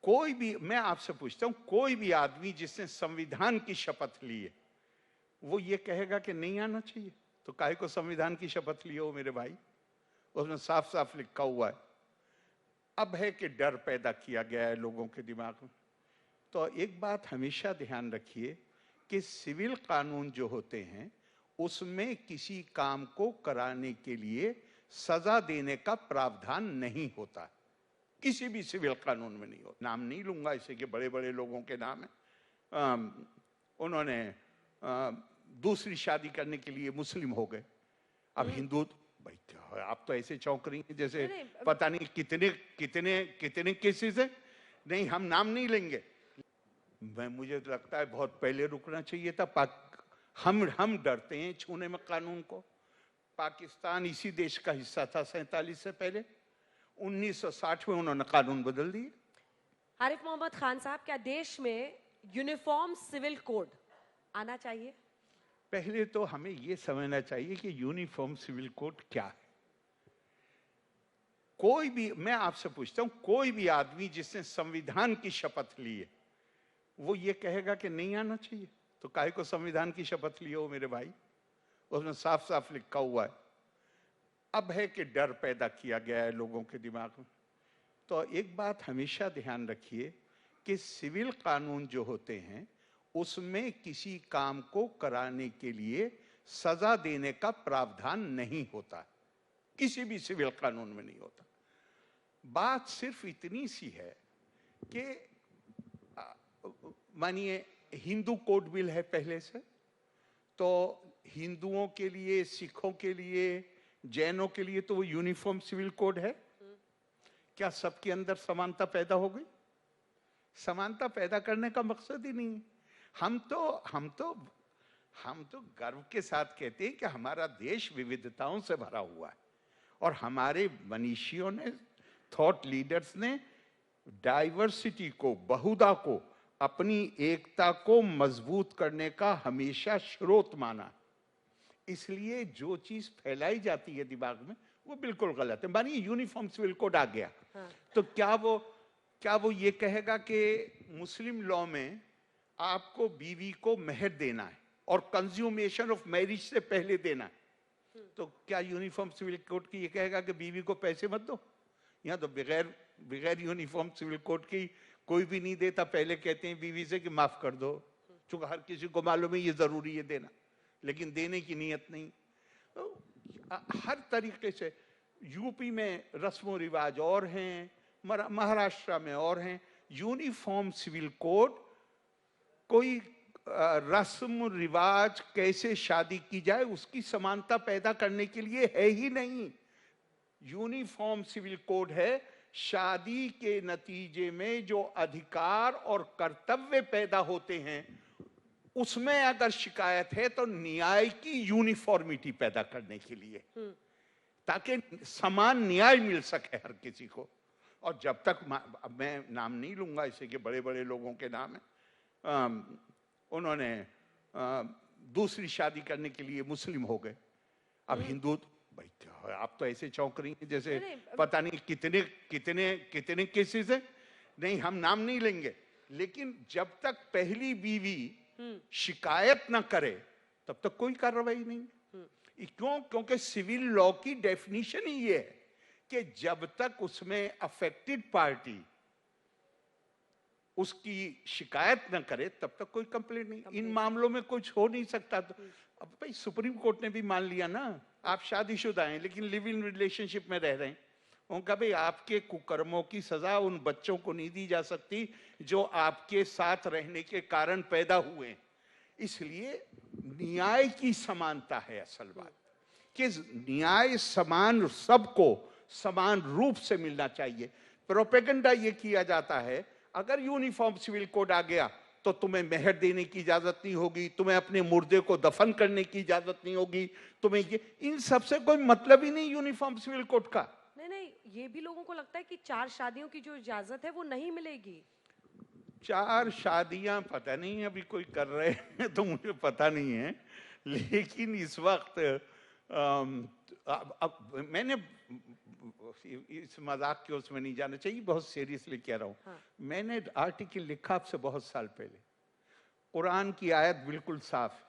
कोई भी, मैं आपसे पूछता हूं, कोई भी आदमी जिसने संविधान की शपथ ली है वो ये कहेगा कि नहीं आना चाहिए? तो काहे को संविधान की शपथ लिए हो मेरे भाई? उसमें साफ साफ लिखा हुआ है। अब है कि डर पैदा किया गया है लोगों के दिमाग में। तो एक बात हमेशा ध्यान रखिए कि सिविल कानून जो होते हैं उसमें किसी काम को कराने के लिए सजा देने का प्रावधान नहीं होता, किसी भी सिविल कानून में नहीं होता। नाम नहीं लूंगा इसे कि बड़े बड़े लोगों के नाम है। उन्होंने दूसरी शादी करने के लिए मुस्लिम हो गए, अब हिंदू, भाई क्या आप तो ऐसे चौंक रही हैं जैसे पता नहीं कितने कितने कितने केसेस है। नहीं, हम नाम नहीं लेंगे। मुझे तो लगता है बहुत पहले रुकना चाहिए था। हम डरते हैं छूने में कानून को। पाकिस्तान इसी देश का हिस्सा था 47 से पहले। 1960 में उन्होंने कानून बदल दिए। आरिफ मोहम्मद खान साहब, क्या देश में यूनिफॉर्म सिविल कोड आना चाहिए? पहले तो हमें यह समझना चाहिए कि यूनिफॉर्म सिविल कोड क्या है। कोई भी, मैं आपसे पूछता हूं, कोई भी आदमी जिसने संविधान की शपथ ली है वो ये कहेगा कि नहीं आना चाहिए? तो काहे को संविधान की शपथ लिए हो मेरे भाई? उसमें साफ साफ लिखा हुआ है। अब है कि डर पैदा किया गया है लोगों के दिमाग में। तो एक बात हमेशा ध्यान रखिए कि सिविल कानून जो होते हैं उसमें किसी काम को कराने के लिए सजा देने का प्रावधान नहीं होता, किसी भी सिविल कानून में नहीं होता। बात सिर्फ इतनी सी है कि मानिए हिंदू कोड बिल है पहले से, तो हिंदुओं के लिए, सिखों के लिए, जैनों के लिए तो वो यूनिफॉर्म सिविल कोड है। क्या सबके अंदर समानता पैदा हो गई? समानता पैदा करने का मकसद ही नहीं है। हम तो गर्व के साथ कहते हैं कि हमारा देश विविधताओं से भरा हुआ है और हमारे मनीषियों ने, थॉट लीडर्स ने डाइवर्सिटी को, बहुधा को, अपनी एकता को मजबूत करने का हमेशा स्रोत माना। इसलिए जो चीज फैलाई जाती है दिमाग में वो बिल्कुल गलत है। मानिए यूनिफॉर्म सिविल कोड आ गया, तो क्या वो ये कहेगा कि मुस्लिम लॉ में आपको बीवी को मेहर देना है और कंज्यूमेशन ऑफ मैरिज से पहले देना है? तो क्या यूनिफॉर्म सिविल कोड की ये कहेगा कि बीवी को पैसे मत दो? यहाँ तो बगैर यूनिफॉर्म सिविल कोड की कोई भी नहीं देता। पहले कहते हैं बीवी से कि माफ कर दो, चूंकि हर किसी को मालूम है ये जरूरी है देना, लेकिन देने की नीयत नहीं। तो हर तरीके से यूपी में रस्मों रिवाज और हैं, महाराष्ट्र में और हैं। यूनिफॉर्म सिविल कोड कोई रस्म रिवाज, कैसे शादी की जाए उसकी समानता पैदा करने के लिए है ही नहीं। यूनिफॉर्म सिविल कोड है शादी के नतीजे में जो अधिकार और कर्तव्य पैदा होते हैं उसमें अगर शिकायत है तो न्याय की यूनिफॉर्मिटी पैदा करने के लिए, ताकि समान न्याय मिल सके हर किसी को। और जब तक, मैं नाम नहीं लूंगा इसे कि बड़े बड़े लोगों के नाम है, उन्होंने दूसरी शादी करने के लिए मुस्लिम हो गए, अब हिंदू, भाई क्या आप तो ऐसे चौंक रही हैं जैसे पता नहीं कितने कितने कितने केसेस है। नहीं, हम नाम नहीं लेंगे, लेकिन जब तक पहली बीवी शिकायत ना करे तब तक कोई कार्रवाई नहीं। क्यों? क्योंकि सिविल लॉ की डेफिनेशन ही ये है कि जब तक उसमें अफेक्टेड पार्टी उसकी शिकायत न करे तब तक कोई कंप्लेंट नहीं। इन मामलों में कुछ हो नहीं सकता। तो अब भाई सुप्रीम कोर्ट ने भी मान लिया ना, आप शादीशुदा हैं लेकिन लिव इन रिलेशनशिप में रह रहे हैं, उनका भाई आपके कुकर्मों की सजा उन बच्चों को नहीं दी जा सकती जो आपके साथ रहने के कारण पैदा हुए। इसलिए न्याय की समानता है असल बात, कि न्याय समान, सबको समान रूप से मिलना चाहिए। प्रोपेगेंडा ये किया जाता है अगर यूनिफॉर्म सिविल कोड आ गया तो तुम्हें मेहर देने की इजाजत नहीं होगी, तुम्हें अपने मुर्दे को दफन करने की इजाजत नहीं होगी, तुम्हें ये, इन सब से कोई मतलब ही नहीं यूनिफॉर्म सिविल कोड का। नहीं, ये भी लोगों को लगता है कि 4 शादियों की जो इजाजत है वो नहीं मिलेगी। 4 शादियां पता नहीं अभी कोई कर रहे हैं तो मुझे पता नहीं है, लेकिन इस वक्त अब मैंने इस मजाक के उसमें नहीं जाना चाहिए, बहुत सीरियसली कह रहा हूँ। हाँ। मैंने आर्टिकल लिखा आपसे बहुत साल पहले, कुरान की आयत बिल्कुल साफ है,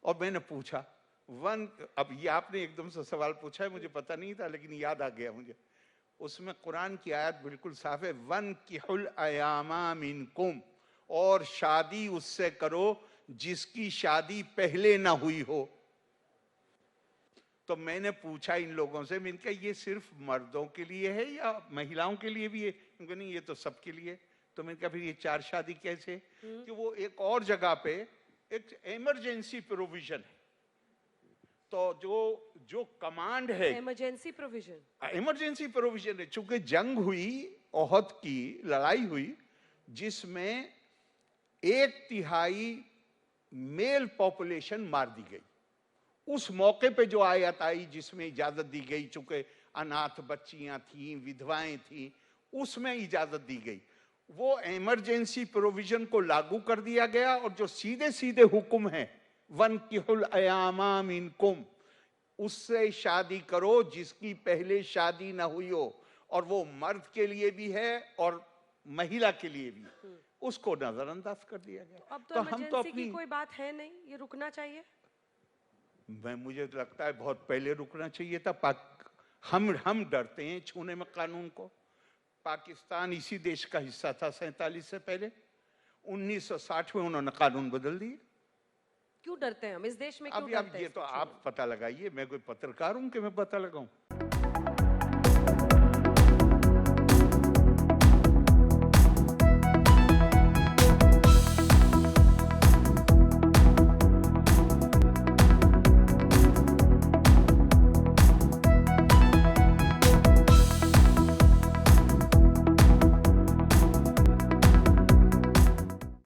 और मैंने पूछा अब ये आपने एकदम से सवाल पूछा है, मुझे पता नहीं था लेकिन याद आ गया मुझे। उसमें कुरान की आयत बिल्कुल साफ है, वन किहुल अयामा मिनकुम, और शादी उससे करो जिसकी शादी पहले ना हुई हो। तो मैंने पूछा इन लोगों से, मैंने कहा ये सिर्फ मर्दों के लिए है या महिलाओं के लिए भी है? उनको नहीं, ये तो सबके लिए। तो मैंने कहा फिर ये 4 शादी कैसे? कि वो एक और जगह पे एक इमरजेंसी प्रोविजन है, तो जो कमांड है, इमरजेंसी प्रोविजन है, चूंकि जंग हुई, ओहद की लड़ाई हुई, जिसमें 1/3 मेल पॉपुलेशन मार दी गई। उस मौके पे जो आयत आई जिसमें इजाजत दी गई, चूंकि अनाथ बच्चियां थी, विधवाएं थी, उसमें इजाजत दी गई। वो इमरजेंसी प्रोविजन को लागू कर दिया गया, और जो सीधे सीधे हुक्म है वन किहुल अयामा मिनकुम, उससे शादी करो जिसकी पहले शादी ना हुई हो, और वो मर्द के लिए भी है और महिला के लिए भी, उसको नजरअंदाज कर दिया गया। अब तो हम तो अपनी, की कोई बात है नहीं, ये रुकना चाहिए। मुझे तो लगता है बहुत पहले रुकना चाहिए था। हम डरते हैं छूने में कानून को। पाकिस्तान इसी देश का हिस्सा था 47 से पहले। 1960 में उन्होंने कानून बदल दिए। क्यों डरते हैं हम इस देश में? क्यों अब डरते हैं? ये तो आप पता लगाइए, मैं कोई पत्रकार हूं कि मैं पता लगाऊं?